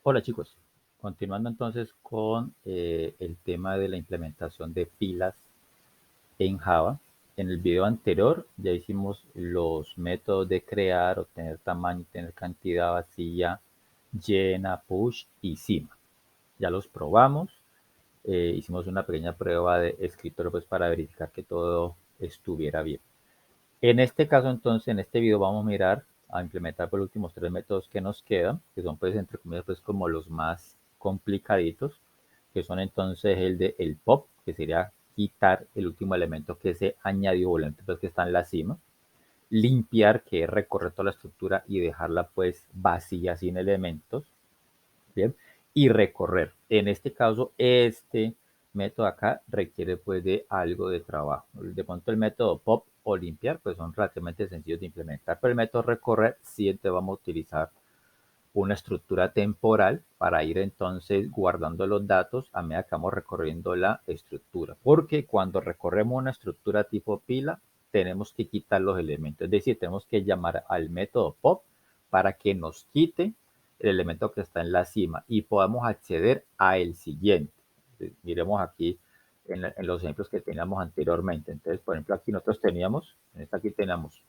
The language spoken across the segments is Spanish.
Hola chicos, continuando entonces con el tema de la implementación de pilas en Java. En el video anterior ya hicimos los métodos de crear, obtener tamaño, tener cantidad vacía, llena, push y cima. Ya los probamos, hicimos una pequeña prueba de escritorio pues para verificar que todo estuviera bien. En este caso, entonces, en este video vamos a mirar a implementar por los últimos tres métodos que nos quedan, que son pues entre comillas pues como los más complicaditos, que son entonces el de el pop, que sería quitar el último elemento que se añadió, volante pues que está en la cima, limpiar, que es recorrer toda la estructura y dejarla pues vacía sin elementos, ¿bien? Y recorrer. En este caso, este método acá requiere pues de algo de trabajo. De pronto el método pop o limpiar pues son relativamente sencillos de implementar, pero el método recorrer sí te vamos a utilizar una estructura temporal para ir entonces guardando los datos a medida que vamos recorriendo la estructura. Porque cuando recorremos una estructura tipo pila, tenemos que quitar los elementos. Es decir, tenemos que llamar al método pop para que nos quite el elemento que está en la cima y podamos acceder a el siguiente. Miremos aquí en los ejemplos que teníamos anteriormente. Entonces, por ejemplo, aquí nosotros teníamos, en esta aquí tenemos,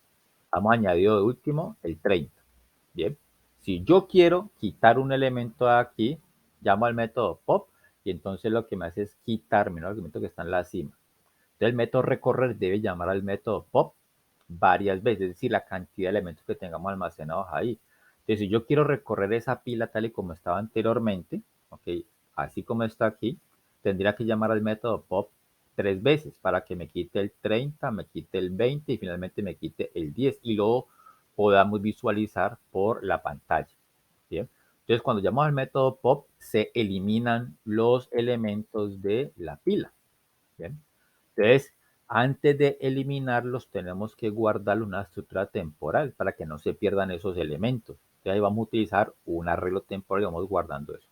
hemos añadido de último el 30. Bien, si yo quiero quitar un elemento de aquí, llamo al método pop y entonces lo que me hace es quitarme, ¿no?, el elemento que está en la cima. Entonces el método recorrer debe llamar al método pop varias veces, es decir, la cantidad de elementos que tengamos almacenados ahí. Entonces si yo quiero recorrer esa pila tal y como estaba anteriormente, ok, así como está aquí, tendría que llamar al método pop tres veces para que me quite el 30, me quite el 20 y finalmente me quite el 10 y luego podamos visualizar por la pantalla. ¿Bien? Entonces, cuando llamamos al método pop, se eliminan los elementos de la pila. ¿Bien? Entonces, antes de eliminarlos, tenemos que guardar una estructura temporal para que no se pierdan esos elementos. Entonces, ahí vamos a utilizar un arreglo temporal y vamos guardando eso.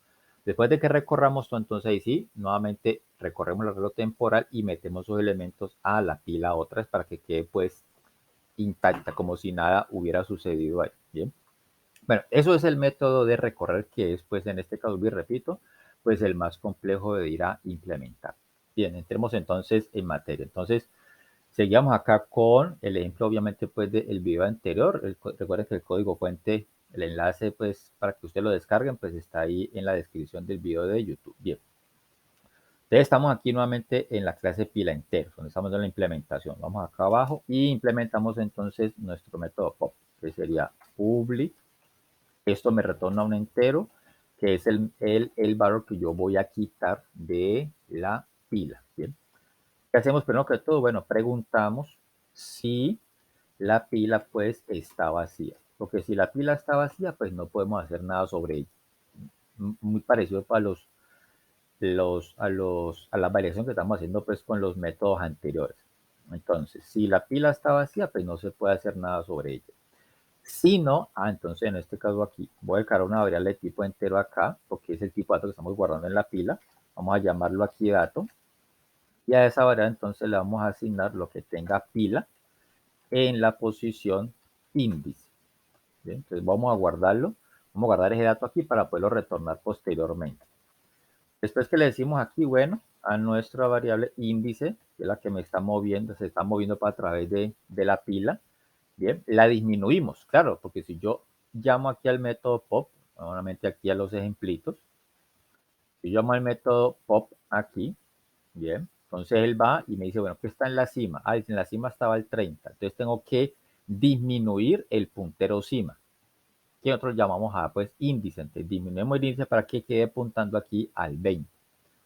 Después de que recorramos todo, entonces ahí sí, nuevamente recorremos el arreglo temporal y metemos esos elementos a la pila otra vez para que quede pues intacta, como si nada hubiera sucedido ahí. Bien. Bueno, eso es el método de recorrer que es, pues en este caso, y repito, pues el más complejo de ir a implementar. Bien, entremos entonces en materia. Entonces, seguimos acá con el ejemplo, obviamente, pues del video anterior. Recuerden que el código fuente, el enlace, pues para que ustedes lo descarguen, pues está ahí en la descripción del video de YouTube. Bien, entonces estamos aquí nuevamente en la clase pila entero, donde estamos en la implementación. Vamos acá abajo y implementamos entonces nuestro método pop, que sería public. Esto me retorna un entero, que es el valor que yo voy a quitar de la pila. ¿Bien? ¿Qué hacemos primero que todo? Bueno, preguntamos si la pila pues está vacía. Porque si la pila está vacía, pues no podemos hacer nada sobre ella. Muy parecido a a la variación que estamos haciendo pues con los métodos anteriores. Entonces, si la pila está vacía, pues no se puede hacer nada sobre ella. Si no, entonces en este caso aquí voy a declarar una variable de tipo entero acá, porque es el tipo de dato que estamos guardando en la pila. Vamos a llamarlo aquí dato. Y a esa variable entonces le vamos a asignar lo que tenga pila en la posición índice. ¿Bien? Entonces vamos a guardarlo. Vamos a guardar ese dato aquí para poderlo retornar posteriormente. Después que le decimos aquí, bueno, a nuestra variable índice, que es la que me está moviendo, se está moviendo para a través de la pila, bien, la disminuimos, claro, porque si yo llamo aquí al método pop, nuevamente aquí a los ejemplitos, si yo llamo al método pop aquí, bien, entonces él va y me dice, bueno, ¿qué está en la cima? En la cima estaba el 30, entonces tengo que disminuir el puntero cima, que nosotros llamamos pues índice, entonces disminuimos el índice para que quede apuntando aquí al 20.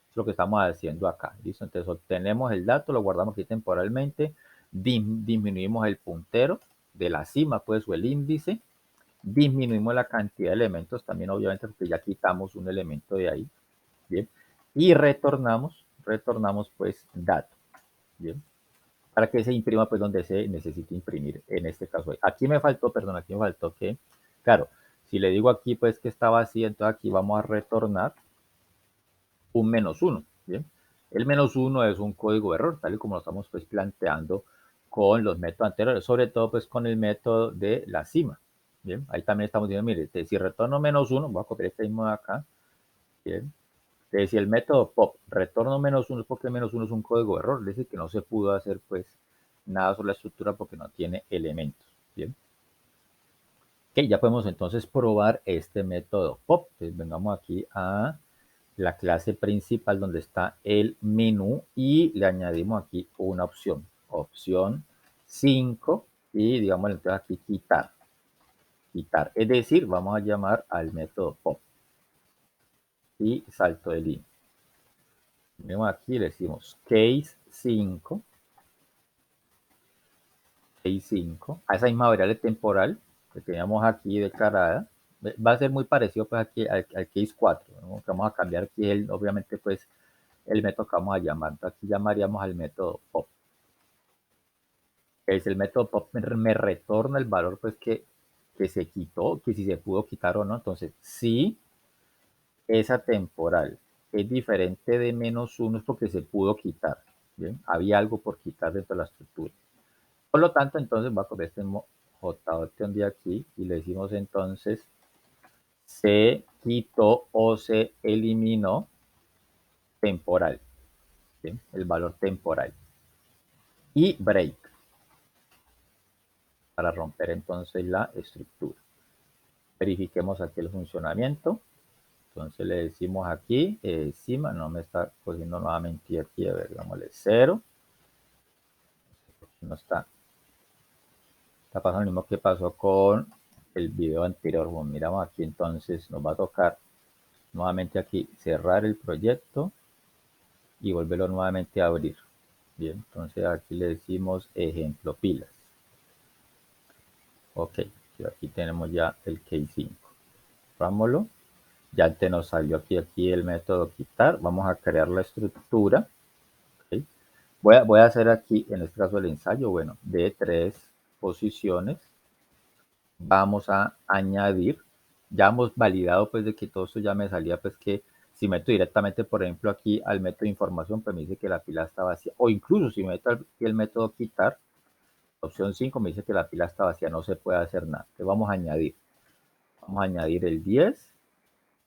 Es lo que estamos haciendo acá, ¿listo? Entonces obtenemos el dato, lo guardamos aquí temporalmente, disminuimos el puntero de la cima, pues, o el índice, disminuimos la cantidad de elementos también, obviamente, porque ya quitamos un elemento de ahí, ¿bien? Y retornamos pues dato, ¿bien? Para que se imprima pues donde se necesite imprimir, en este caso. Aquí me faltó, perdón, aquí me faltó que, claro, si le digo aquí pues que está vacía, entonces aquí vamos a retornar un -1, ¿bien? El -1 es un código de error, tal y como lo estamos pues planteando con los métodos anteriores, sobre todo pues con el método de la cima. Bien, ahí también estamos diciendo, mire, si retorno -1, voy a copiar este mismo de acá. Bien, si el método pop retorno -1 es porque -1 es un código de error, es decir, que no se pudo hacer pues nada sobre la estructura porque no tiene elementos. Bien, ok, ya podemos entonces probar este método pop. Entonces vengamos aquí a la clase principal donde está el menú y le añadimos aquí una opción, opción 5 y digamos entonces aquí quitar, es decir, vamos a llamar al método pop y salto de línea. Venimos aquí y le decimos case 5 a esa misma variable temporal que teníamos aquí declarada. Va a ser muy parecido pues aquí al case 4, ¿no? Vamos a cambiar aquí obviamente pues el método que vamos a llamar. Entonces aquí llamaríamos al método pop. Es el método pop me retorna el valor pues que se quitó, que si se pudo quitar o no. Entonces, si esa temporal es diferente de -1 es porque se pudo quitar. Bien, había algo por quitar dentro de la estructura. Por lo tanto, entonces va a coger este JOT de aquí y le decimos entonces se quitó o se eliminó temporal, ¿sí? El valor temporal. Y break para romper entonces la estructura. Verifiquemos aquí el funcionamiento. Entonces le decimos aquí, encima, no me está cogiendo nuevamente aquí, a ver, digámosle 0. No está pasando lo mismo que pasó con el video anterior. Bueno, miramos aquí entonces, nos va a tocar nuevamente aquí cerrar el proyecto y volverlo nuevamente a abrir. Bien, entonces aquí le decimos ejemplo pilas. Ok, aquí tenemos ya el case 5. Vámonos. Ya te nos salió aquí el método quitar. Vamos a crear la estructura. Okay. Voy a hacer aquí, en este caso el ensayo, bueno, de 3 posiciones. Vamos a añadir, ya hemos validado pues de que todo esto ya me salía pues que si meto directamente por ejemplo aquí al método de información pues me dice que la pila está vacía, o incluso si meto aquí el método quitar, opción 5 me dice que la pila está vacía, no se puede hacer nada. Entonces vamos a añadir el 10,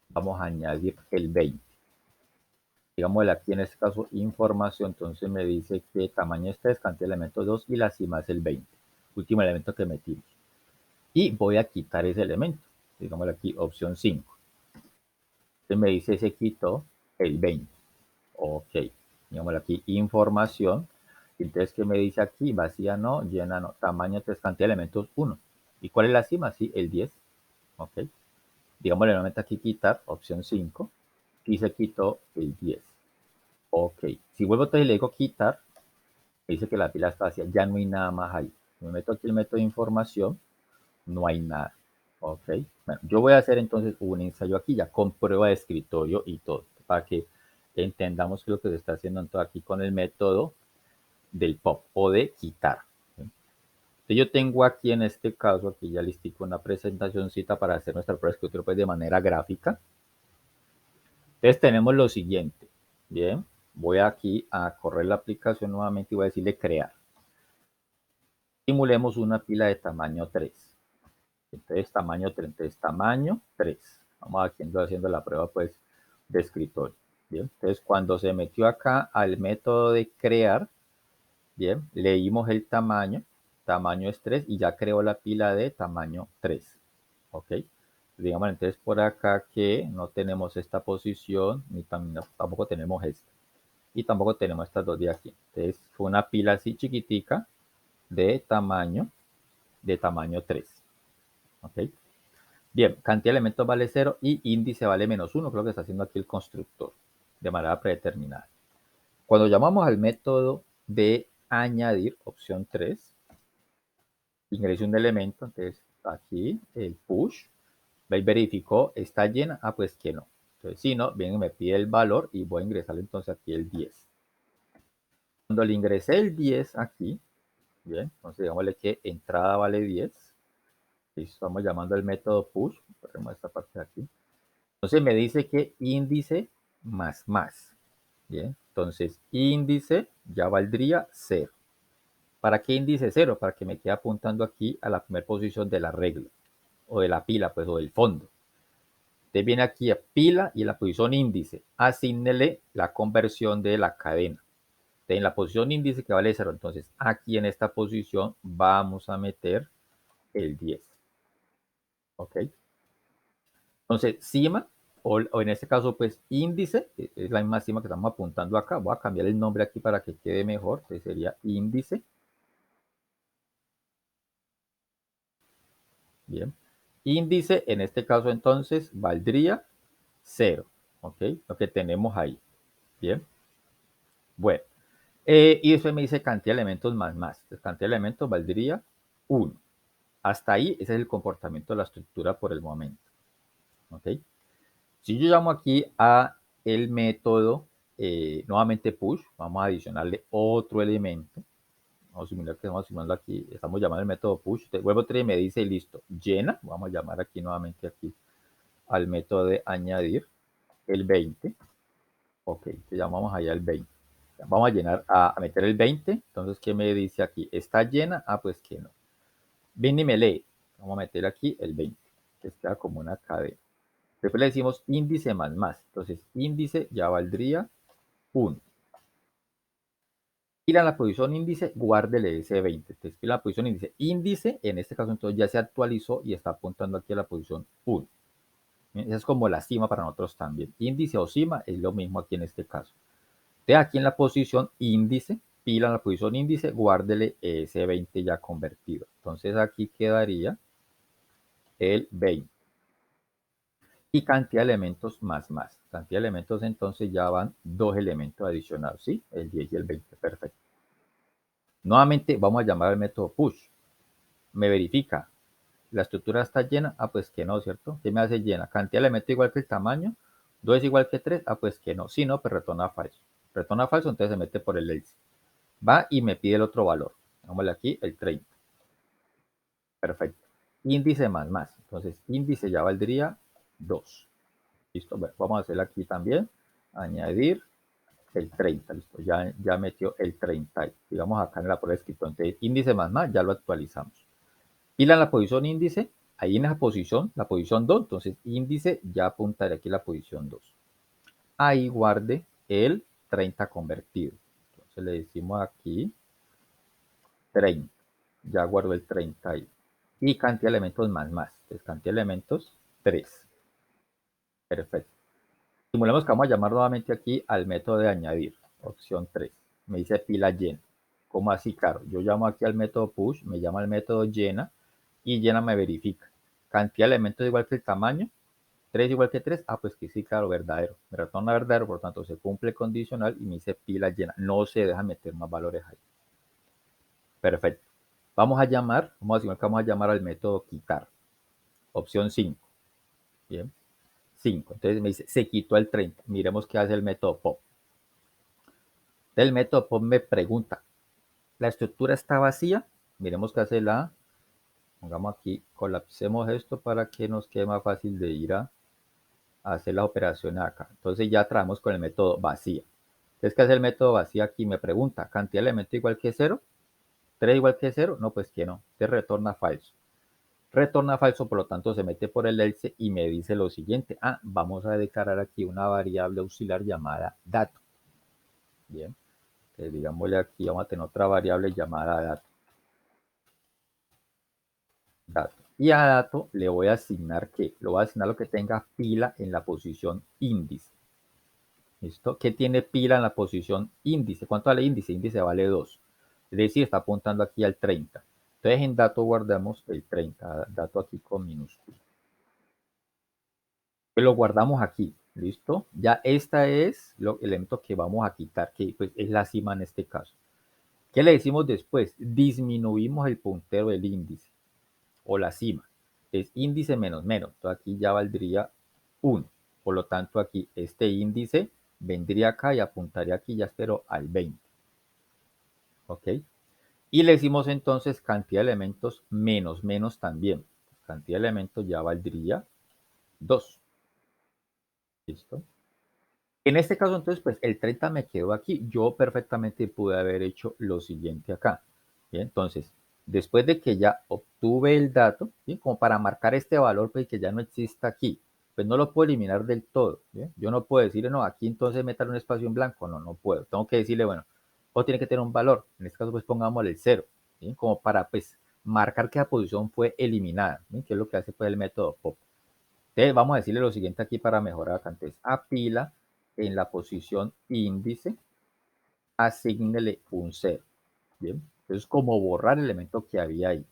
vamos a añadir el 20. Digamos aquí en este caso información, entonces me dice que tamaño es 3, cantidad de elementos 2 y la cima es el 20, último elemento que metimos. Y voy a quitar ese elemento, digamos aquí opción 5. Entonces me dice se quitó el 20. Ok, digamos aquí información. Entonces, ¿qué me dice aquí? Vacía no, llena no, tamaño 3, cantidad de elementos 1. ¿Y cuál es la cima? Sí, el 10. Ok, digamos nuevamente aquí quitar, opción 5. Y se quitó el 10. Ok, si vuelvo entonces y le digo quitar, me dice que la pila está vacía, ya no hay nada más ahí. Me meto aquí el método de información, no hay nada. Ok, bueno, yo voy a hacer entonces un ensayo aquí ya con prueba de escritorio y todo, para que entendamos lo que se está haciendo aquí con el método del pop o de quitar. ¿Sí? Entonces yo tengo aquí en este caso, aquí ya listico una presentacióncita para hacer nuestra prueba de escritorio pues de manera gráfica. Entonces tenemos lo siguiente, bien, voy aquí a correr la aplicación nuevamente y voy a decirle crear. Simulemos una pila de tamaño 3. Entonces tamaño 3, entonces tamaño 3. Vamos aquí haciendo la prueba pues de escritorio. Bien, entonces cuando se metió acá al método de crear, bien, leímos el tamaño es 3 y ya creó la pila de tamaño 3. Ok, digamos entonces por acá que no tenemos esta posición ni tampoco tenemos esta y tampoco tenemos estas dos de aquí. Entonces fue una pila así chiquitica de tamaño 3. Ok, bien, cantidad de elementos vale 0 y índice vale -1, creo que está haciendo aquí el constructor de manera predeterminada. Cuando llamamos al método de añadir, opción 3, ingreso un elemento, entonces aquí el push, ve y verificó, ¿está llena? Ah, pues que no. Entonces si no, bien, me pide el valor y voy a ingresar entonces aquí el 10. Cuando le ingresé el 10 aquí, bien, entonces digámosle que entrada vale 10, y estamos llamando al método push, ponemos esta parte de aquí. Entonces me dice que índice más. Bien, entonces índice ya valdría 0. ¿Para qué índice 0? Para que me quede apuntando aquí a la primera posición de la regla. o de la pila, pues, o del fondo. Usted viene aquí a pila y en la posición índice, asígnele la conversión de la cadena. En la posición índice que vale 0, entonces aquí en esta posición vamos a meter el 10. ¿Ok? Entonces, cima, o en este caso, pues índice, es la misma cima que estamos apuntando acá. Voy a cambiar el nombre aquí para que quede mejor. Entonces sería índice. Bien. Índice, en este caso, entonces, valdría 0. ¿Ok? Lo que tenemos ahí. Bien. Bueno. Y después me dice cantidad de elementos más. Entonces, cantidad de elementos valdría 1. Hasta ahí, ese es el comportamiento de la estructura por el momento. ¿Ok? Si yo llamo aquí a el método, nuevamente push, vamos a adicionarle otro elemento. Vamos a simular que estamos asignando aquí, estamos llamando el método push. Te vuelvo 3 y me dice, listo, llena. Vamos a llamar aquí nuevamente aquí al método de añadir el 20. Ok, te llamamos allá el 20. Vamos a llenar, a meter el 20. Entonces, ¿qué me dice aquí? ¿Está llena? Ah, pues que no. Viene y me lee. Vamos a meter aquí el 20, que está como una cadena. Después le decimos índice más. Entonces, índice ya valdría 1. Y la posición índice, guárdele ese 20. Entonces, la posición índice, en este caso, entonces ya se actualizó y está apuntando aquí a la posición 1. Esa es como la cima para nosotros también. Índice o cima es lo mismo aquí en este caso. Entonces, aquí en la posición índice, pila en la posición índice, guárdele ese 20 ya convertido. Entonces, aquí quedaría el 20. Y cantidad de elementos más. Cantidad de elementos, entonces ya van 2 elementos adicionales, ¿sí? El 10 y el 20, perfecto. Nuevamente vamos a llamar al método push. Me verifica, ¿la estructura está llena? Ah, pues que no, ¿cierto? ¿Qué me hace llena? Cantidad de elementos igual que el tamaño. 2 es igual que 3. Ah, pues que no. Si no, pues retorna falso. Retorna falso, entonces se mete por el else. Va y me pide el otro valor. Dámosle aquí el 30. Perfecto. Índice más. Entonces, índice ya valdría 2. Listo. Bueno, vamos a hacer aquí también. Añadir el 30. Listo. Ya metió el 30. Digamos acá en la prueba de escrito. Entonces, índice más, ya lo actualizamos. Y la posición índice, ahí en esa posición, la posición 2, entonces índice ya apuntaré aquí la posición 2. Ahí guarde el 30 convertido. Entonces le decimos aquí 30. Ya guardo el 30 ahí. Y cantidad de elementos más. Entonces cantidad de elementos 3. Perfecto. Simulemos que vamos a llamar nuevamente aquí al método de añadir. Opción 3. Me dice pila llena. ¿Cómo así? Claro, yo llamo aquí al método push, me llama el método llena y llena me verifica. Cantidad de elementos igual que el tamaño. 3 igual que 3. Ah, pues que sí, claro, verdadero. Me retorna verdadero, por lo tanto se cumple el condicional y me dice pila llena. No se deja meter más valores ahí. Perfecto. Vamos a decir que vamos a llamar al método quitar. Opción 5. Bien. 5. Entonces me dice, se quitó el 30. Miremos qué hace el método pop. El método pop me pregunta, ¿la estructura está vacía? Miremos qué hace la... Pongamos aquí, colapsemos esto para que nos quede más fácil de ir a hacer las operaciones acá. Entonces ya traemos con el método vacía. Entonces, ¿qué hace el método vacía aquí? Me pregunta, ¿cantidad de elementos igual que 0? ¿3 igual que 0? No, pues que no. Te retorna falso. Retorna falso, por lo tanto se mete por el else y me dice lo siguiente. Ah, vamos a declarar aquí una variable auxiliar llamada dato. Bien. Entonces, digámosle aquí, vamos a tener otra variable llamada dato. Y a dato le voy a asignar ¿qué? Le voy a asignar lo que tenga pila en la posición índice. ¿Listo? ¿Qué tiene pila en la posición índice? ¿Cuánto vale índice? Índice vale 2. Es decir, está apuntando aquí al 30. Entonces en dato guardamos el 30. Dato aquí con minúscula. Lo guardamos aquí. ¿Listo? Ya esta es el elemento que vamos a quitar, que pues, es la cima en este caso. ¿Qué le decimos después? Disminuimos el puntero del índice o la cima. Es índice menos. Entonces aquí ya valdría 1. Por lo tanto, aquí este índice vendría acá y apuntaría aquí, ya espero, al 20. ¿Ok? Y le decimos entonces cantidad de elementos menos también. Cantidad de elementos ya valdría 2. ¿Listo? En este caso, entonces, pues el 30 me quedó aquí. Yo perfectamente pude haber hecho lo siguiente acá. Bien, entonces, Después de que ya obtuve el dato, ¿sí? Como para marcar este valor, pues que ya no exista aquí, pues no lo puedo eliminar del todo, ¿sí? Yo no puedo decirle, no, aquí entonces métale un espacio en blanco, no, no puedo. Tengo que decirle, bueno, o tiene que tener un valor, en este caso pues pongámosle el 0, ¿sí? Como para pues marcar que la posición fue eliminada, ¿sí? Que es lo que hace pues el método pop. Entonces vamos a decirle lo siguiente aquí para mejorar acá. Entonces, a pila en la posición índice, asígnele un 0. Bien, entonces como borrar el elemento que había ahí.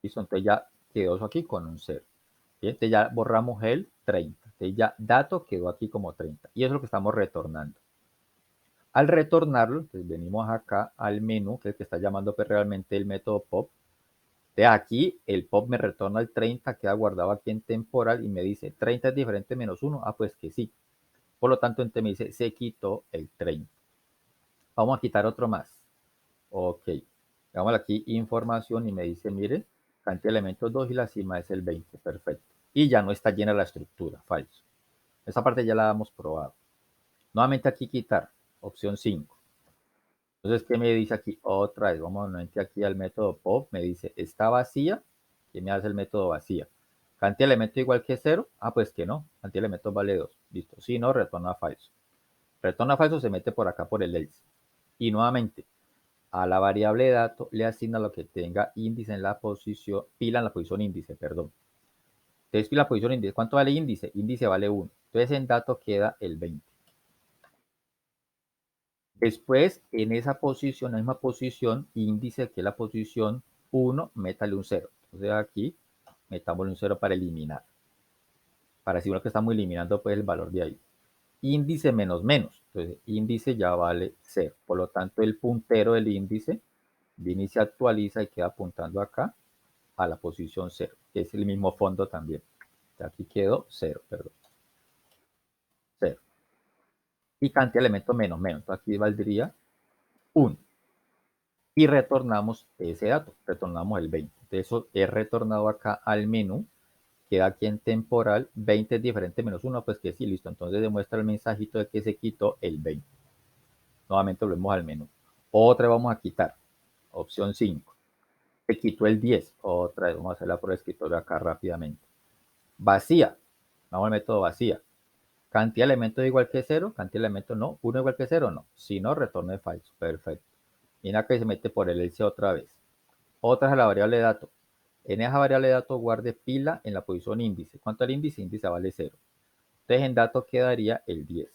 Listo, entonces ya quedó eso aquí con un 0. Bien, entonces ya borramos el 30. Entonces ya dato quedó aquí como 30. Y eso es lo que estamos retornando. Al retornarlo, entonces venimos acá al menú, que es el que está llamando pues realmente el método pop. De aquí, el pop me retorna el 30, queda guardado aquí en temporal y me dice, 30 es diferente menos 1. Ah, pues que sí. Por lo tanto, entonces me dice, se quitó el 30. Vamos a quitar otro más. Ok. Damos aquí información y me dice, mire, cantidad de elementos 2 y la cima es el 20. Perfecto. Y ya no está llena la estructura. Falso. Esa parte ya la hemos probado. Nuevamente aquí quitar. Opción 5. Entonces, ¿qué me dice aquí? Otra vez, vamos nuevamente aquí al método pop. Me dice, ¿está vacía? ¿Qué me hace el método vacía? ¿Cantidad de elementos igual que 0? Ah, pues que no. Cantidad de elementos vale 2. Listo. Si no, retorna falso. Retorna falso se mete por acá por el else. Y nuevamente, a la variable dato le asigna lo que tenga índice en la posición, pila en la posición índice, perdón. Entonces, pila posición índice. ¿Cuánto vale índice? Índice vale 1. Entonces, en dato queda el 20. Después, en esa posición, la misma posición, índice, que es la posición 1, métale un 0. Entonces, aquí, metámosle un 0 para eliminar. Para decir uno que estamos eliminando, pues, el valor de ahí. Índice menos menos. Entonces, índice ya vale 0. Por lo tanto, el puntero del índice viene y se actualiza y queda apuntando acá a la posición 0, que es el mismo fondo también. Aquí quedó 0, perdón. 0. Y cantidad de elementos menos menos. Entonces, aquí valdría 1. Y retornamos ese dato, retornamos el 20. Entonces eso es retornado acá al menú, queda aquí en temporal, 20 es diferente menos 1, pues que sí, listo. Entonces demuestra el mensajito de que se quitó el 20. Nuevamente volvemos al menú. Otra vez vamos a quitar, opción 5. Se quitó el 10, otra vez vamos a hacerla por escritorio acá rápidamente. Vacía, vamos al método vacía. Cantidad de elementos igual que 0, cantidad de elementos no, 1 igual que 0, no. Si no, retorne falso, perfecto. Viene acá y se mete por el else otra vez. Otra es la variable de dato. En esa variable de dato guarde pila en la posición índice. ¿Cuánto es el índice? Índice vale 0. Entonces en dato quedaría el 10.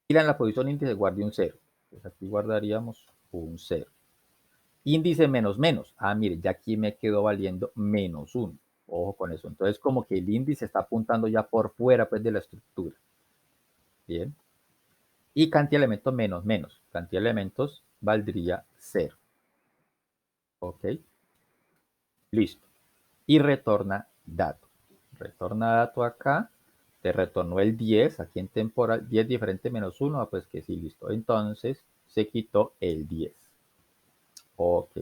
Pila en la posición índice guarde un 0. Entonces aquí guardaríamos un 0. Índice menos menos. Ah, mire, ya aquí me quedó valiendo menos 1. Ojo con eso. Entonces como que el índice está apuntando ya por fuera pues de la estructura. Bien. Y cantidad de elementos menos menos. Cantidad de elementos valdría 0. Ok. Listo. Y retorna dato. Retorna dato acá. Te retornó el 10 aquí en temporal. 10 diferente menos 1. Pues que sí, listo. Entonces se quitó el 10. Ok.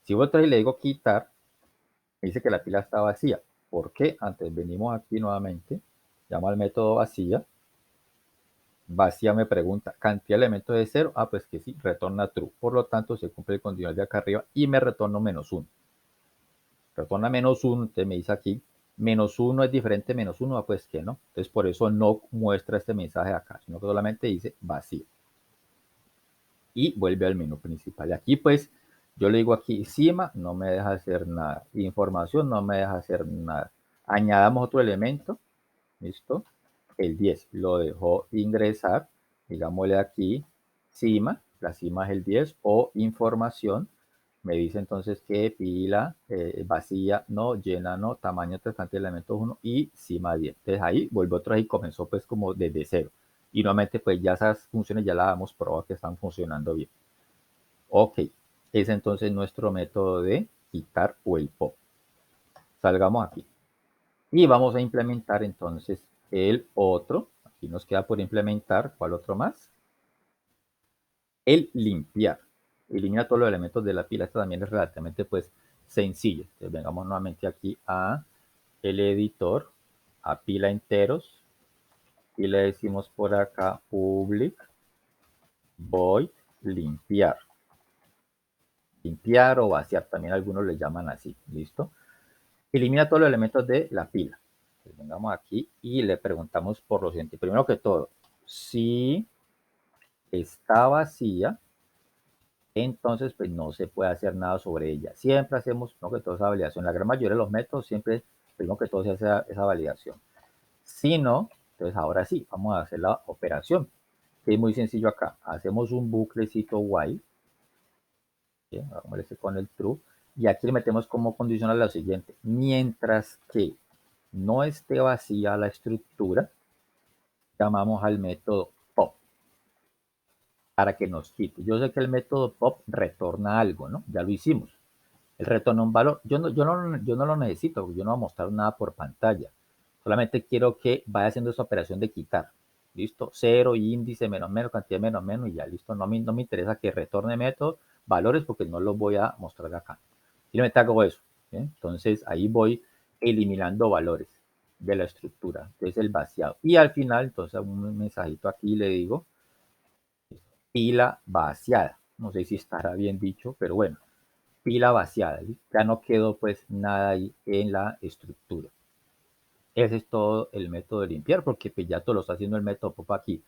Si voy y le digo quitar, me dice que la pila está vacía. ¿Por qué? Antes venimos aquí nuevamente. Llamo al método vacía. Vacía me pregunta, ¿cantidad de elementos de 0? Ah, pues que sí, retorna true. Por lo tanto, se cumple el condicional de acá arriba y me retorno menos 1. Retorna menos 1, entonces me dice aquí, menos 1 es diferente a menos 1, ah, pues que no. Entonces por eso no muestra este mensaje acá, sino que solamente dice vacío. Y vuelve al menú principal. Y aquí pues yo le digo aquí, cima no me deja hacer nada. Información no me deja hacer nada. Añadamos otro elemento, ¿listo? El 10 lo dejo ingresar, digámosle aquí, cima, la cima es el 10, o información, me dice entonces que pila vacía no, llena no, tamaño 3, cantidad de elementos 1 y cima 10. Entonces ahí vuelve otra vez y comenzó pues como desde cero. Y nuevamente pues ya esas funciones ya las hemos probado que están funcionando bien. Ok, es entonces nuestro método de quitar o el pop. Salgamos aquí. Y vamos a implementar entonces el otro. Aquí nos queda por implementar. ¿Cuál otro más? El limpiar. Elimina todos los elementos de la pila. Esto también es relativamente pues sencillo. Entonces vengamos nuevamente aquí a el editor, a pila enteros. Y le decimos por acá public void limpiar. limpiar o vaciar, también algunos le llaman así, ¿listo? Elimina todos los elementos de la pila. Entonces, vengamos aquí y le preguntamos por lo siguiente. Primero que todo, si está vacía, entonces pues no se puede hacer nada sobre ella. Siempre hacemos, primero que todo, esa validación. La gran mayoría de los métodos siempre, primero que todo, se hace esa validación. Si no, entonces ahora sí, vamos a hacer la operación. Que es muy sencillo acá. Hacemos un buclecito while. ¿Sí? Vamos a con el true. Y aquí le metemos como condicional lo siguiente. Mientras que no esté vacía la estructura, llamamos al método pop para que nos quite. Yo sé que el método pop retorna algo, ¿no? Ya lo hicimos. Él retorna un valor. Yo no lo necesito, porque yo no voy a mostrar nada por pantalla. Solamente quiero que vaya haciendo esa operación de quitar. ¿Listo? Cero, índice, menos, menos, cantidad, menos, menos, y ya, listo. No me interesa que retorne método, valores, porque no los voy a mostrar acá. Simplemente hago eso. ¿Sí? Entonces, ahí voy eliminando valores de la estructura. Entonces, el vaciado. Y al final, entonces, un mensajito aquí le digo, pila vaciada. No sé si estará bien dicho, pero bueno, pila vaciada. ¿Sí? Ya no quedó pues nada ahí en la estructura. Ese es todo el método de limpiar, porque pues ya todo lo está haciendo el método pop aquí.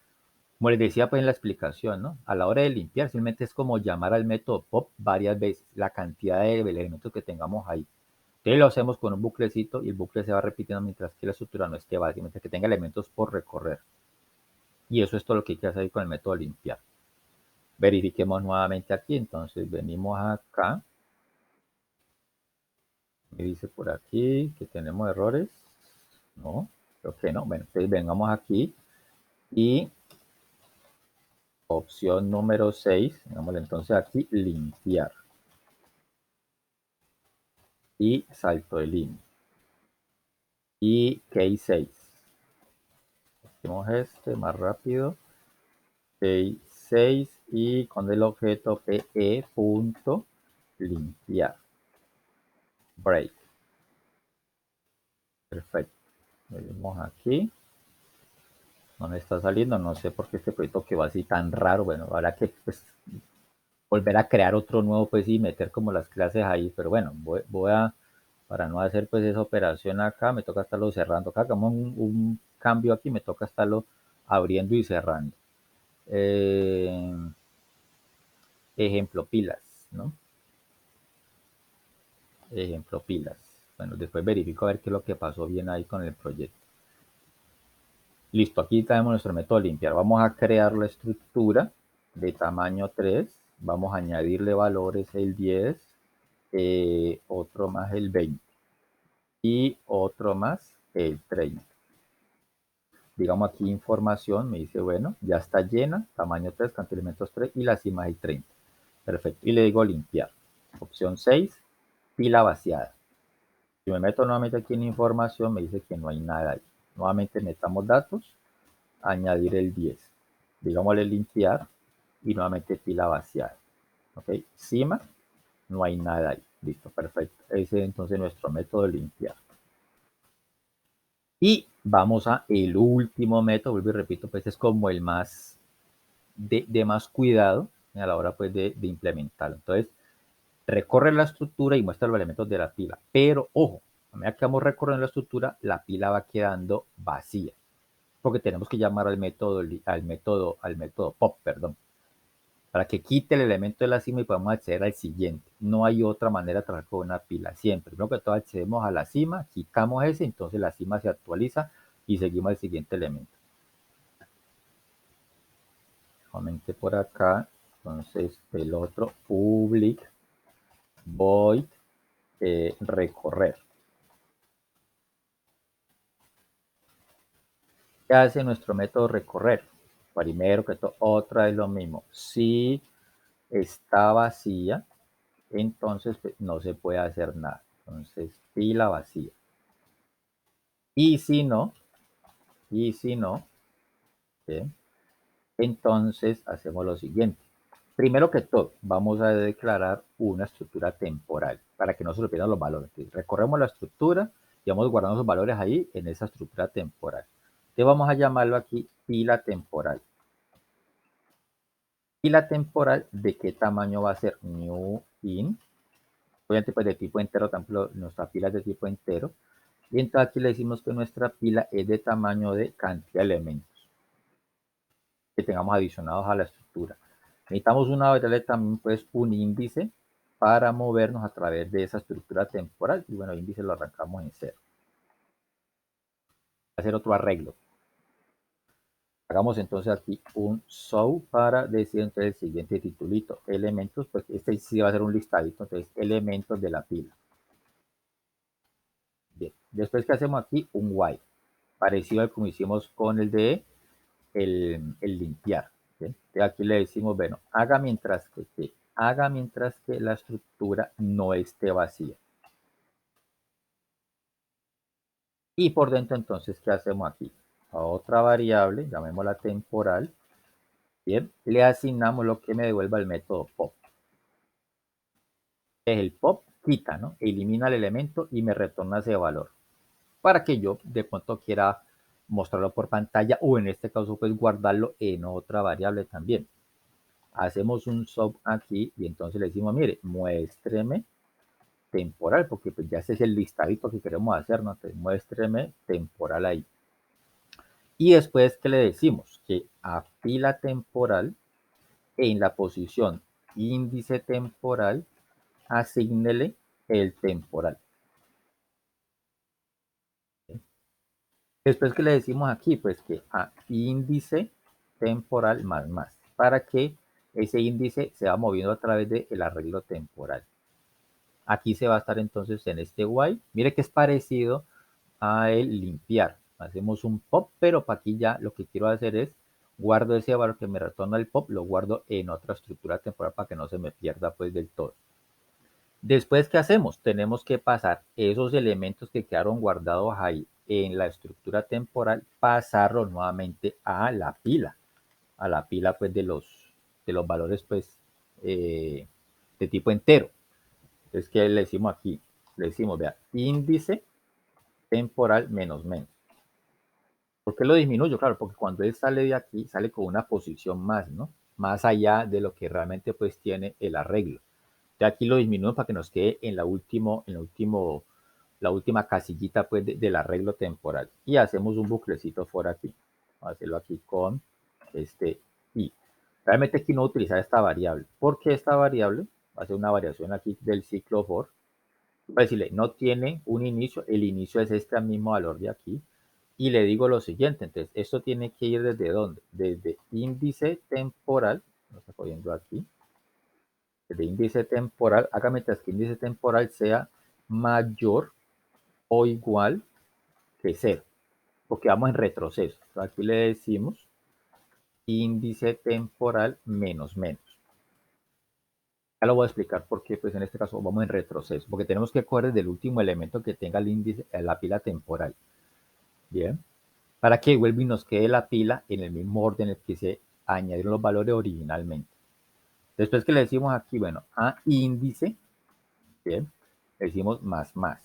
Como les decía pues en la explicación, ¿no? A la hora de limpiar simplemente es como llamar al método pop varias veces, la cantidad de elementos que tengamos ahí. Entonces lo hacemos con un buclecito y el bucle se va repitiendo mientras que la estructura no esté vacía, mientras que tenga elementos por recorrer. Y eso es todo lo que hay que hacer con el método de limpiar. Verifiquemos nuevamente aquí, entonces venimos acá. Me dice por aquí que tenemos errores. No, creo que no. Bueno, entonces vengamos aquí y opción número 6, digámosle entonces aquí, limpiar. Y salto de línea. Y key 6. Hacemos este más rápido. Key 6 y con el objeto PE punto limpiar. Break. Perfecto. Vemos aquí. No me está saliendo, no sé por qué este proyecto quedó así tan raro. Bueno, habrá que pues, volver a crear otro nuevo pues y meter como las clases ahí, pero bueno, voy a, para no hacer pues esa operación acá, me toca estarlo cerrando. Acá hagamos un cambio aquí, me toca estarlo abriendo y cerrando. Ejemplo, pilas, ¿no? Ejemplo, pilas. Bueno, después verifico a ver qué es lo que pasó bien ahí con el proyecto. Listo, aquí tenemos nuestro método de limpiar. Vamos a crear la estructura de tamaño 3. Vamos a añadirle valores el 10, otro más el 20 y otro más el 30. Digamos aquí información, me dice, bueno, ya está llena, tamaño 3, cantidad de elementos 3 y la cima es 30. Perfecto. Y le digo limpiar. Opción 6, pila vaciada. Si me meto nuevamente aquí en información, me dice que no hay nada ahí. Nuevamente metamos datos, añadir el 10. Digámosle limpiar y nuevamente pila vaciada. ¿Ok? Cima, no hay nada ahí. Listo, perfecto. Ese es entonces nuestro método de limpiar. Y vamos a el último método, vuelvo y repito, pues es como el más de más cuidado a la hora pues de implementarlo. Entonces, recorre la estructura y muestra los elementos de la pila. Pero, ojo, a medida que vamos recorriendo la estructura, la pila va quedando vacía. Porque tenemos que llamar al método pop, perdón, para que quite el elemento de la cima y podamos acceder al siguiente. No hay otra manera de trabajar con una pila. Siempre, primero que todo, accedemos a la cima, quitamos ese, entonces la cima se actualiza y seguimos al siguiente elemento. Nuevamente por acá, entonces el otro, public void recorrer. ¿Qué hace nuestro método recorrer? Primero que todo, otra vez lo mismo. Si está vacía, entonces pues, no se puede hacer nada. Entonces, pila vacía. Y si no, ¿sí? Entonces hacemos lo siguiente. Primero que todo, vamos a declarar una estructura temporal para que no se le pierdan los valores. Entonces, recorremos la estructura y vamos guardando los valores ahí en esa estructura temporal. Entonces vamos a llamarlo aquí pila temporal. Pila temporal, ¿de qué tamaño va a ser? New in. Obviamente, pues de tipo entero, por ejemplo, nuestra pila es de tipo entero. Y entonces aquí le decimos que nuestra pila es de tamaño de cantidad de elementos que tengamos adicionados a la estructura. Necesitamos una variable también, pues un índice para movernos a través de esa estructura temporal. Y bueno, el índice lo arrancamos en 0. Hacer otro arreglo. Hagamos entonces aquí un show para decir entonces el siguiente titulito. Elementos, pues este sí va a ser un listadito, entonces elementos de la pila. Bien, después que hacemos aquí un while, parecido al como hicimos con el de el limpiar. ¿Sí? Aquí le decimos, bueno, haga mientras que la estructura no esté vacía. Y por dentro entonces, ¿qué hacemos aquí? A otra variable, llamémosla temporal, bien, le asignamos lo que me devuelva el método pop. Es el pop, quita, ¿no? Elimina el elemento y me retorna ese valor. Para que yo de pronto quiera mostrarlo por pantalla o en este caso pues guardarlo en otra variable también. Hacemos un sub aquí y entonces le decimos, mire, muéstreme temporal, porque pues ya ese es el listadito que queremos hacer, ¿no? Entonces muéstreme temporal ahí. Y después que le decimos que a fila temporal en la posición índice temporal, asígnele el temporal. Después que le decimos aquí, pues que a índice temporal más, para que ese índice se va moviendo a través del arreglo temporal. Aquí se va a estar entonces en este while. Mire que es parecido a el limpiar. Hacemos un pop, pero para aquí ya lo que quiero hacer es guardo ese valor que me retorna el pop, lo guardo en otra estructura temporal para que no se me pierda pues del todo. Después, ¿qué hacemos? Tenemos que pasar esos elementos que quedaron guardados ahí en la estructura temporal, pasarlos nuevamente a la pila pues de los valores pues de tipo entero. Entonces, ¿qué le decimos aquí? Le decimos, vea, índice temporal menos menos. ¿Por qué lo disminuyo? Claro, porque cuando él sale de aquí, sale con una posición más, ¿no? Más allá de lo que realmente pues tiene el arreglo. Ya aquí lo disminuimos para que nos quede en la última casillita pues del arreglo temporal. Y hacemos un buclecito por aquí. Vamos a hacerlo aquí con este i. Realmente aquí no voy a utilizar esta variable, porque esta variable va a ser una variación aquí del ciclo for. Voy a decirle, no tiene un inicio, el inicio es este mismo valor de aquí. Y le digo lo siguiente, entonces, esto tiene que ir desde dónde? Desde índice temporal, lo está poniendo aquí, desde índice temporal, haga mientras que índice temporal sea mayor o igual que 0, porque vamos en retroceso. Entonces, aquí le decimos índice temporal menos menos. Ya lo voy a explicar porque pues en este caso vamos en retroceso, porque tenemos que coger desde el último elemento que tenga el índice, la pila temporal. Bien, para que vuelva y nos quede la pila en el mismo orden en el que se añadieron los valores originalmente. Después que le decimos aquí, bueno, a índice, bien, le decimos más más.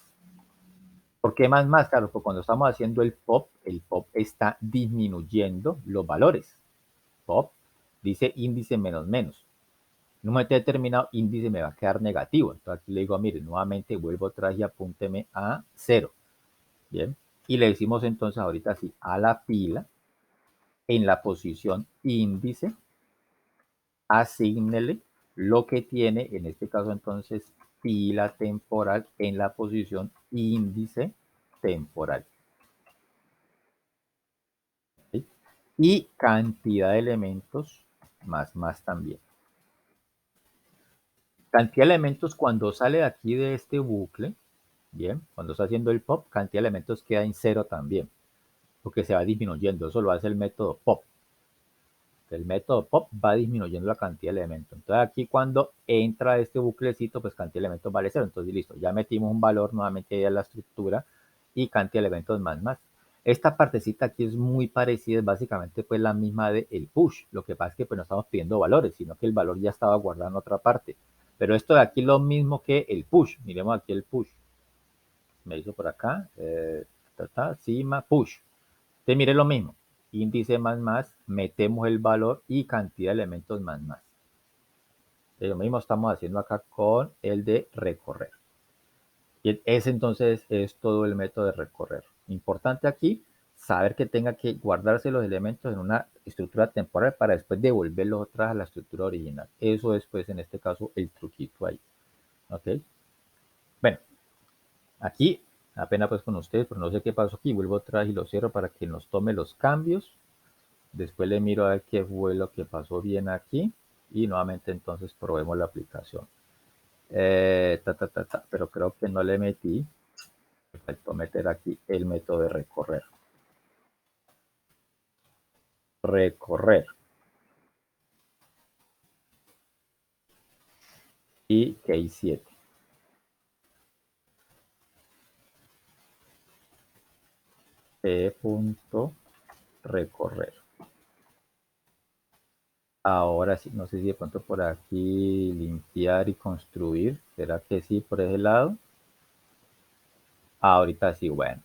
¿Por qué más más? Claro, porque cuando estamos haciendo el pop está disminuyendo los valores. Pop dice índice menos menos. En un momento determinado, índice me va a quedar negativo. Entonces aquí le digo, mire, nuevamente vuelvo atrás y apúnteme a 0. Bien. Y le decimos entonces ahorita sí a la pila en la posición índice, asígnele lo que tiene, en este caso entonces pila temporal en la posición índice temporal. ¿Sí? Y cantidad de elementos más también. Cantidad de elementos cuando sale de aquí de este bucle, bien, cuando está haciendo el pop, cantidad de elementos queda en 0 también, porque se va disminuyendo, eso lo hace el método pop. El método pop va disminuyendo la cantidad de elementos. Entonces aquí cuando entra este buclecito, pues cantidad de elementos vale 0. Entonces listo, ya metimos un valor nuevamente a la estructura y cantidad de elementos más. Esta partecita aquí es muy parecida, es básicamente pues la misma del push. Lo que pasa es que pues no estamos pidiendo valores, sino que el valor ya estaba guardado en otra parte. Pero esto de aquí es lo mismo que el push. Miremos aquí el push. Me hizo por acá, cima, push. Entonces mire lo mismo, índice más, metemos el valor y cantidad de elementos más. Lo mismo estamos haciendo acá con el de recorrer. Y ese entonces es todo el método de recorrer. Importante aquí, saber que tenga que guardarse los elementos en una estructura temporal para después devolverlos otra vez a la estructura original. Eso es, pues, en este caso, el truquito ahí. ¿Ok? Bueno, aquí apenas pues con ustedes, pero no sé qué pasó aquí. Vuelvo otra vez y lo cierro para que nos tome los cambios. Después le miro a ver qué fue lo que pasó bien aquí. Y nuevamente entonces probemos la aplicación. Pero creo que no le metí. Perfecto, meter aquí el método de recorrer. Recorrer. Y Key 7. Punto recorrer. Ahora sí, no sé si de pronto por aquí limpiar y construir. ¿Será que sí por ese lado? Ahorita sí, bueno.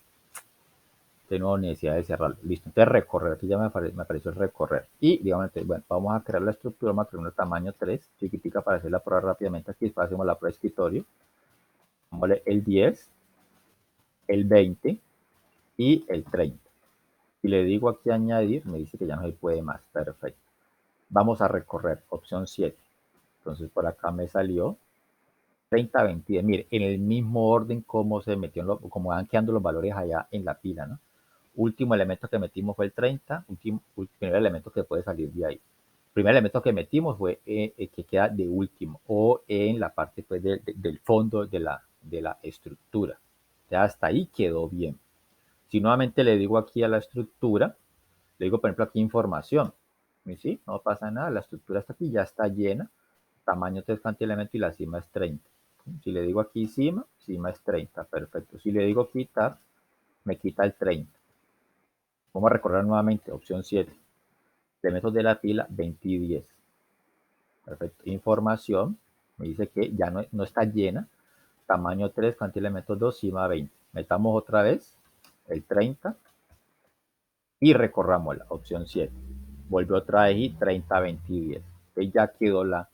Tengo necesidad de cerrarlo. Listo. Entonces recorrer. Aquí ya me apareció el recorrer. Y digamos, entonces, bueno, vamos a crear la estructura. Vamos a crear un tamaño 3, chiquitica para hacer la prueba rápidamente. Aquí después hacemos la prueba de escritorio. Vamos el 10, el 20 y el 30. Si le digo aquí añadir, me dice que ya no se puede más. Perfecto. Vamos a recorrer. Opción 7. Entonces por acá me salió 30, 20. Mire, en el mismo orden como se metió, como van quedando los valores allá en la pila, ¿no? Último elemento que metimos fue el 30, primer elemento que puede salir de ahí. Primer elemento que metimos fue el que queda de último o en la parte pues, del fondo de la estructura. Ya hasta ahí quedó bien. Si nuevamente le digo aquí a la estructura, le digo por ejemplo aquí información, ¿y sí? No pasa nada, la estructura está aquí, ya está llena, tamaño 3 cantidad de elemento y la cima es 30. Si le digo aquí cima, cima es 30, perfecto. Si le digo quitar, me quita el 30. Vamos a recorrer nuevamente, opción 7. Elementos de la pila 20 y 10. Perfecto. Información, me dice que ya no está llena. Tamaño 3, cantidad de elementos 2, cima 20. Metamos otra vez el 30 y recorramos la opción 7. Vuelve otra vez y 30, 20 y 10. Entonces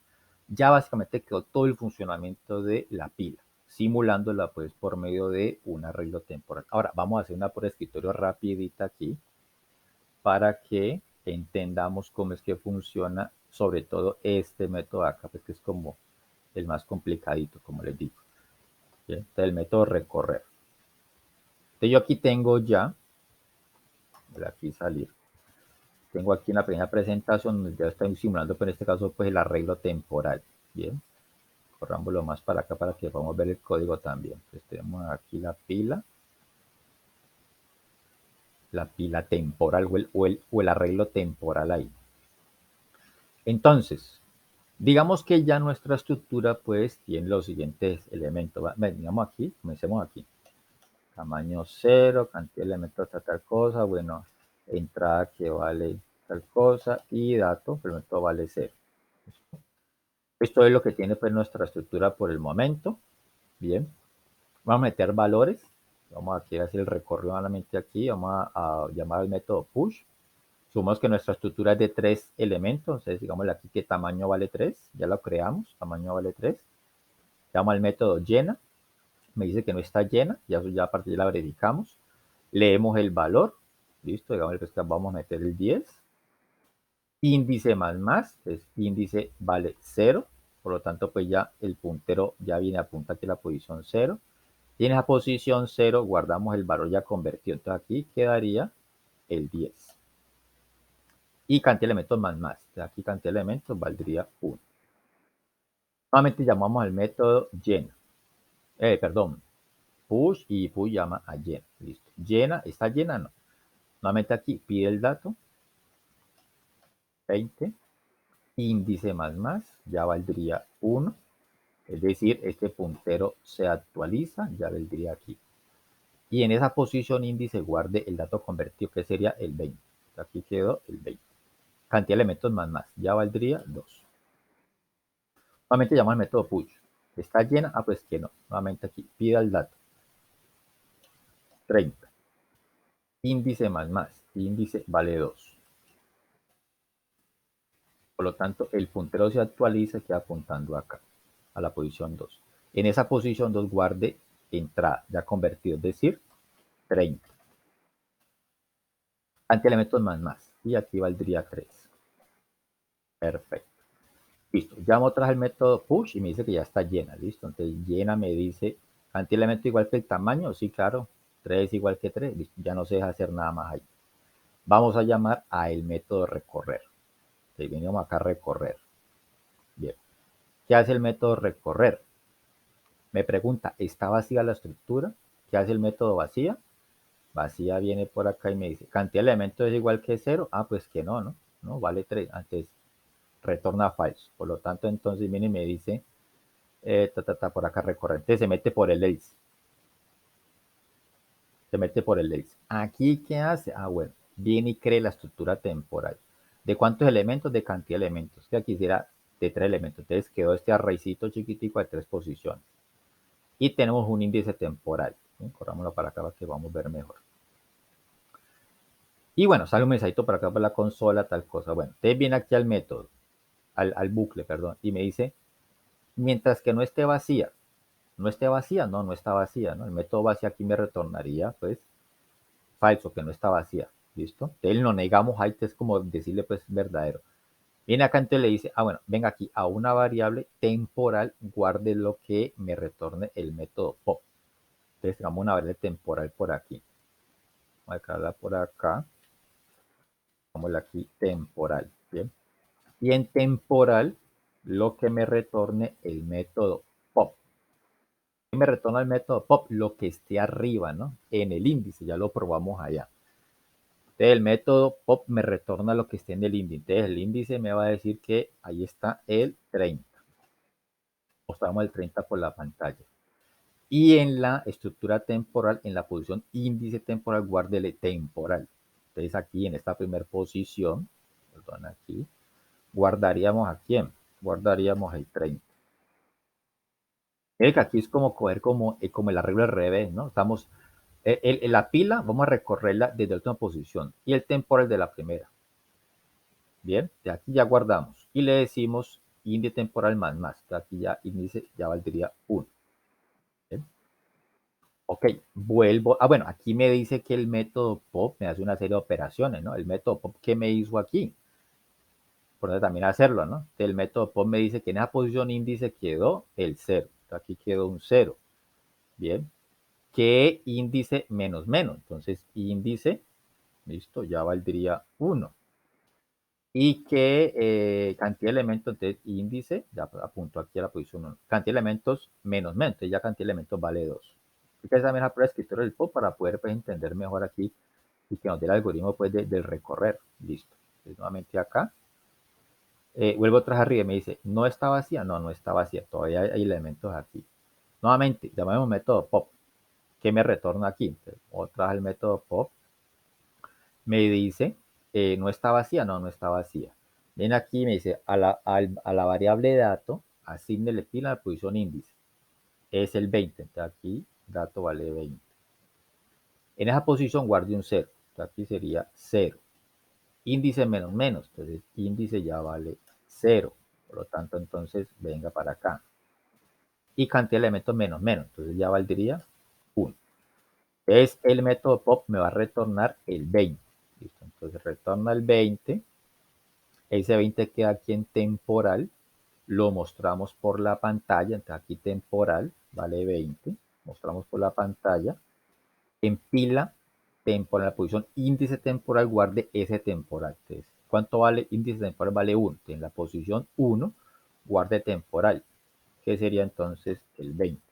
ya básicamente quedó todo el funcionamiento de la pila, simulándola pues por medio de un arreglo temporal. Ahora vamos a hacer una por escritorio rapidita aquí para que entendamos cómo es que funciona, sobre todo este método acá, pues que es como el más complicadito, como les digo. ¿Bien? Entonces, el método recorrer. Entonces, yo aquí tengo ya, voy aquí salir, tengo aquí en la primera presentación donde ya estoy simulando, pero en este caso, pues el arreglo temporal. Bien, corrámoslo más para acá para que podamos ver el código también. Entonces, tenemos aquí la pila temporal o el arreglo temporal ahí. Entonces, digamos que ya nuestra estructura pues tiene los siguientes elementos. Digamos aquí, comencemos aquí. Tamaño 0, cantidad de elementos tal cosa, bueno, entrada que vale tal cosa y dato, el elemento vale 0. Esto es lo que tiene pues nuestra estructura por el momento. Bien, vamos a meter valores. Vamos aquí a hacer el recorrido nuevamente aquí. Vamos a llamar al método push. Supongamos que nuestra estructura es de 3 elementos. Entonces, digamos aquí que tamaño vale 3. Ya lo creamos. Tamaño vale 3. Llamo al método llena. Me dice que no está llena. Ya a partir de la verificamos. Leemos el valor. Listo. Digamos que vamos a meter el 10. Índice más. Entonces, índice vale 0. Por lo tanto, pues ya el puntero ya viene a apuntar aquí la posición 0. Y en esa posición 0 guardamos el valor ya convertido. Entonces aquí quedaría el 10. Y cantidad de elementos más. Entonces aquí cantidad de elementos valdría 1. Nuevamente llamamos al método llena. Perdón, push y push llama a llena. Listo. Llena, ¿está llena? No. Nuevamente aquí pide el dato. 20. Índice ya valdría 1. Es decir, este puntero se actualiza, ya vendría aquí. Y en esa posición índice guarde el dato convertido, que sería el 20. Aquí quedó el 20. Cantidad de elementos ya valdría 2. Nuevamente llamo al método push. ¿Está llena? Ah, pues que no. Nuevamente aquí, pida el dato. 30. Índice índice vale 2. Por lo tanto, el puntero se actualiza y queda apuntando acá, a la posición 2. En esa posición 2 guarde entrada, ya convertido, es decir, 30. Antielementos más. Y aquí valdría 3. Perfecto. Listo. Llamo otra vez el método push y me dice que ya está llena. Listo. Entonces llena me dice antielemento igual que el tamaño. Sí, claro. 3 igual que 3. Listo. Ya no se deja hacer nada más ahí. Vamos a llamar a el método recorrer. Entonces venimos acá a recorrer. Bien. ¿Qué hace el método recorrer? Me pregunta, ¿está vacía la estructura? ¿Qué hace el método vacía? Vacía viene por acá y me dice, ¿cantidad de elementos es igual que 0? Ah, pues que no, ¿no? No, vale 3. Antes retorna falso. Por lo tanto, entonces viene y me dice, por acá recurrente, se mete por el else. Se mete por el else. Aquí, ¿qué hace? Ah, bueno, viene y crea la estructura temporal. ¿De cuántos elementos? De cantidad de elementos. Que aquí será de 3 elementos. Entonces quedó este arraycito chiquitico de 3 posiciones. Y tenemos un índice temporal. Corrámoslo para acá para que vamos a ver mejor. Y bueno, sale un mensajito para acá por la consola, tal cosa. Bueno, entonces viene aquí al método, al bucle, perdón, y me dice, mientras que no esté vacía, no esté vacía, no, no está vacía, ¿no? El método vacía aquí me retornaría, pues, falso, que no está vacía, ¿listo? Entonces lo negamos ahí, es como decirle, pues, verdadero. Viene acá, entonces le dice, ah, bueno, venga aquí a una variable temporal, guarde lo que me retorne el método pop. Entonces, digamos una variable temporal por aquí. Vamos a dejarla por acá. Vamos aquí, temporal, ¿bien? Y en temporal, lo que me retorne el método pop. Me retorna el método pop lo que esté arriba, ¿no? En el índice, ya lo probamos allá. Entonces, el método pop me retorna lo que esté en el índice. Entonces, el índice me va a decir que ahí está el 30. Mostramos el 30 por la pantalla. Y en la estructura temporal, en la posición índice temporal, guárdele temporal. Entonces, aquí en esta primera posición, perdón, aquí, guardaríamos a quién? Guardaríamos el 30. Miren que aquí es como coger como el arreglo al revés, ¿no? Estamos, la pila vamos a recorrerla desde la última posición y el temporal de la primera. Bien, de aquí ya guardamos y le decimos índice temporal más. De aquí ya índice ya valdría 1. Bien. Ok, vuelvo. Ah, bueno, aquí me dice que el método pop me hace una serie de operaciones, ¿no? El método pop, ¿qué me hizo aquí? Por eso también hacerlo, ¿no? El método pop me dice que en esa posición índice quedó el 0. Aquí quedó un 0. Bien. ¿Qué índice menos menos? Entonces, índice, listo, ya valdría 1. ¿Y qué cantidad de elementos? Entonces, índice, ya apunto aquí a la posición 1. Cantidad de elementos menos menos, entonces ya cantidad de elementos vale 2. Hay que examinar la prueba de escritura del POP para poder pues, entender mejor aquí y que nos dé el algoritmo pues, del recorrer. Listo. Entonces, nuevamente acá. Vuelvo atrás arriba y me dice, ¿no está vacía? No, no está vacía. Todavía hay elementos aquí. Nuevamente, llamamos método POP. ¿Qué me retorna aquí? Entonces, otra vez el método POP me dice, no está vacía, no, no está vacía. Ven aquí y me dice, a la variable dato, asignele pila a la posición índice. Es el 20. Entonces aquí, dato vale 20. En esa posición guarde un 0. Entonces aquí sería 0. Índice menos menos. Entonces índice ya vale 0. Por lo tanto, entonces venga para acá. Y cantidad de elementos menos menos. Entonces ya valdría 1. Entonces el método pop me va a retornar el 20. ¿Listo? Entonces retorna el 20. Ese 20 queda aquí en temporal. Lo mostramos por la pantalla. Entonces aquí temporal vale 20. Mostramos por la pantalla. En pila temporal, la posición índice temporal, guarde ese temporal. Entonces, ¿cuánto vale índice temporal? Vale 1. En la posición 1, guarde temporal, que sería entonces el 20.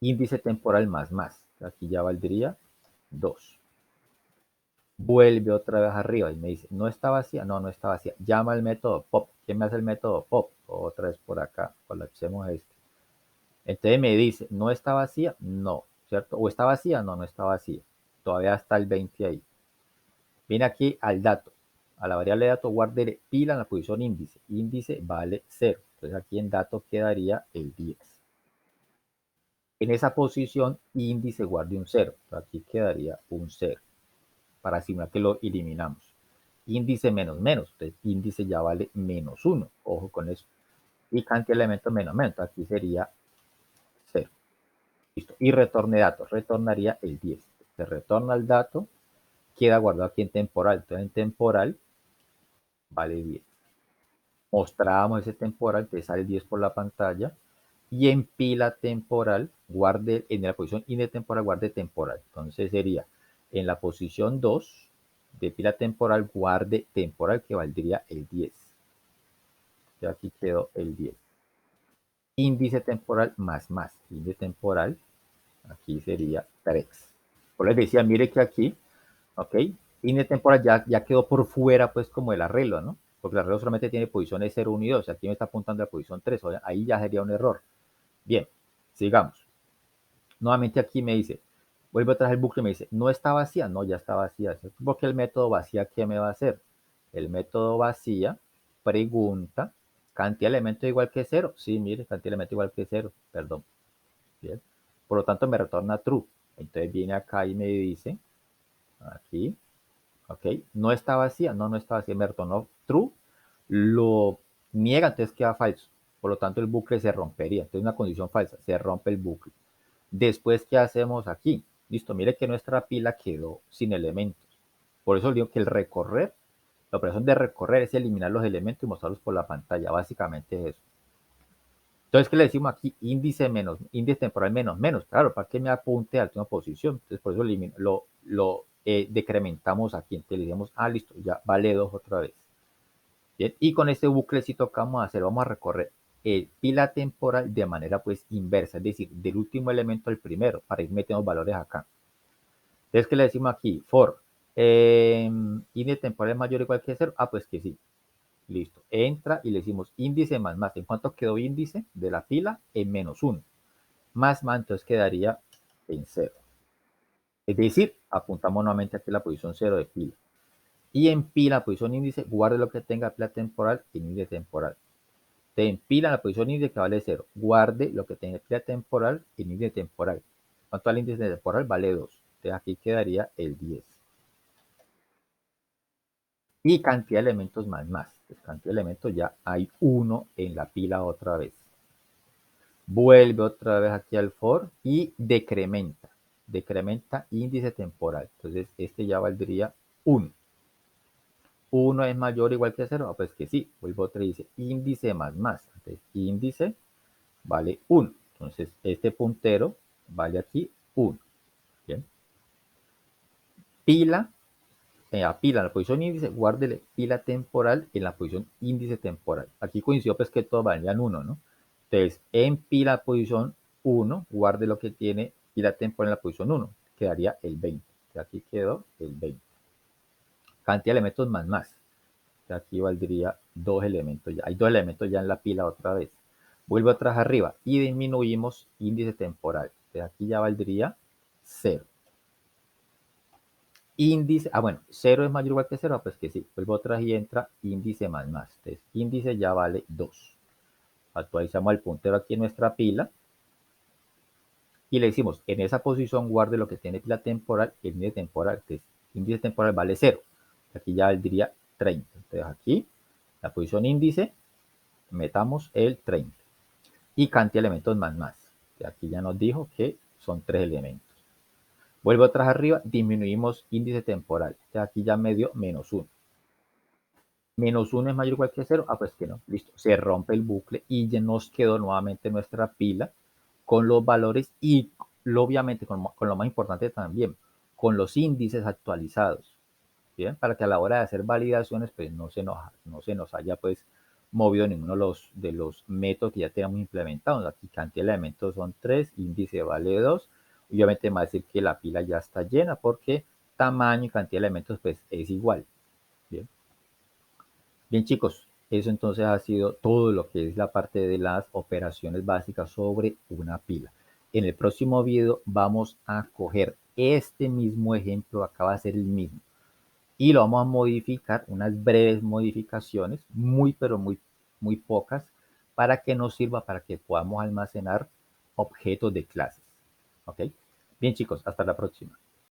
Índice temporal más. Aquí ya valdría 2. Vuelve otra vez arriba y me dice, ¿no está vacía? No, no está vacía. Llama al método pop. ¿Quién me hace el método pop? Otra vez por acá, colapsemos este. Entonces me dice, ¿no está vacía? No, ¿cierto? ¿O está vacía? No, no está vacía. Todavía está el 20 ahí. Viene aquí al dato. A la variable de dato guarde pila en la posición índice. Índice vale 0. Entonces aquí en dato quedaría el 10. En esa posición índice guarde un 0. Aquí quedaría un 0. Para simular que lo eliminamos. índice menos menos, entonces índice ya vale menos 1, ojo con eso. Y cantidad de elementos menos menos, entonces aquí sería 0. Listo. Y retorne datos, retornaría el 10. Se retorna el dato, queda guardado aquí en temporal, entonces en temporal vale 10. Mostrábamos ese temporal, te sale 10 por la pantalla, y en pila temporal, guarde en la posición temporal, guarde temporal. Entonces sería en la posición 2 de pila temporal, guarde temporal, que valdría el 10. Ya aquí quedó el 10. Índice temporal más. Índice temporal, aquí sería 3. Por les decía, mire que aquí, ok, índice temporal ya quedó por fuera, pues, como el arreglo, ¿no? Porque el arreglo solamente tiene posiciones 0, 1 y 2. Aquí me está apuntando a la posición 3. Ahí ya sería un error. Bien, sigamos. Nuevamente aquí me dice, vuelvo atrás el bucle y me dice, ¿no está vacía? No, ya está vacía. Porque el método vacía, ¿qué me va a hacer? El método vacía pregunta, ¿cantidad de elementos igual que 0? Sí, mire, cantidad de elementos igual que 0, perdón. Bien. Por lo tanto, me retorna true. Entonces viene acá y me dice, aquí, ok, no está vacía, no está vacía, me retornó true, lo niega, entonces queda falso. Por lo tanto, el bucle se rompería. Entonces, una condición falsa, se rompe el bucle. Después, ¿qué hacemos aquí? Listo, mire que nuestra pila quedó sin elementos. Por eso digo que el recorrer, la operación de recorrer es eliminar los elementos y mostrarlos por la pantalla. Básicamente es eso. Entonces, ¿qué le decimos aquí? Índice temporal menos. Claro, para que me apunte a la última posición. Entonces, por eso lo decrementamos aquí. Entonces, le decimos, listo, ya vale 2 otra vez. Bien, y con este buclecito que vamos a hacer, vamos a recorrer pila temporal de manera pues inversa, es decir, del último elemento al primero, para ir metiendo valores acá. Entonces, ¿qué le decimos aquí? For índice temporal es mayor o igual que 0. Pues que sí. Listo. Entra y le decimos índice más. ¿En cuánto quedó índice de la pila? En menos 1. Más, entonces quedaría en 0. Es decir, apuntamos nuevamente aquí la posición 0 de pila. Y en pila, posición índice, guarde lo que tenga pila temporal en índice temporal. Te empila en la posición índice que vale 0. Guarde lo que tenga pila temporal en índice temporal. ¿Cuánto al índice temporal? Vale 2. Entonces aquí quedaría el 10. Y cantidad de elementos más. Pues cantidad de elementos ya hay 1 en la pila otra vez. Vuelve otra vez aquí al for y decrementa. Decrementa índice temporal. Entonces este ya valdría 1. 1 es mayor o igual que 0. Pues que sí. Vuelvo otra y dice índice más. Entonces índice vale 1. Entonces este puntero vale aquí 1. Bien. Pila. Pila en la posición índice, guárdele pila temporal en la posición índice temporal. Aquí coincidió pues que todos valían 1, ¿no? Entonces, en pila posición 1, guarde lo que tiene pila temporal en la posición 1. Quedaría el 20. Aquí quedó el 20. Cantidad de elementos más. Aquí valdría 2 elementos ya. Hay 2 elementos ya en la pila otra vez. Vuelvo atrás arriba y disminuimos índice temporal. Entonces, aquí ya valdría 0. Índice, bueno, 0 es mayor o igual que 0, pues que sí. Vuelvo atrás y entra índice más. Entonces, índice ya vale 2. Actualizamos el puntero aquí en nuestra pila y le decimos, en esa posición guarde lo que tiene pila temporal y el índice temporal. Entonces, índice temporal vale 0. Aquí ya valdría 30. Entonces, aquí, la posición índice, metamos el 30. Y cantidad de elementos más. Aquí ya nos dijo que son 3 elementos. Vuelvo atrás arriba, disminuimos índice temporal. Aquí ya me dio menos 1. Menos 1 es mayor o igual que 0. Pues que no. Listo. Se rompe el bucle y ya nos quedó nuevamente nuestra pila con los valores y obviamente con lo más importante también, con los índices actualizados. ¿Bien? Para que a la hora de hacer validaciones pues no se nos haya pues movido ninguno de los métodos que ya tenemos implementados. Aquí cantidad de elementos son 3, índice vale 2. Obviamente me va a decir que la pila ya está llena porque tamaño y cantidad de elementos pues es igual. Bien. Bien chicos, eso entonces ha sido todo lo que es la parte de las operaciones básicas sobre una pila. En el próximo video vamos a coger este mismo ejemplo, acá va a ser el mismo, y lo vamos a modificar, unas breves modificaciones, pero muy pocas, para que nos sirva para que podamos almacenar objetos de clases. ¿Ok? Bien chicos, hasta la próxima.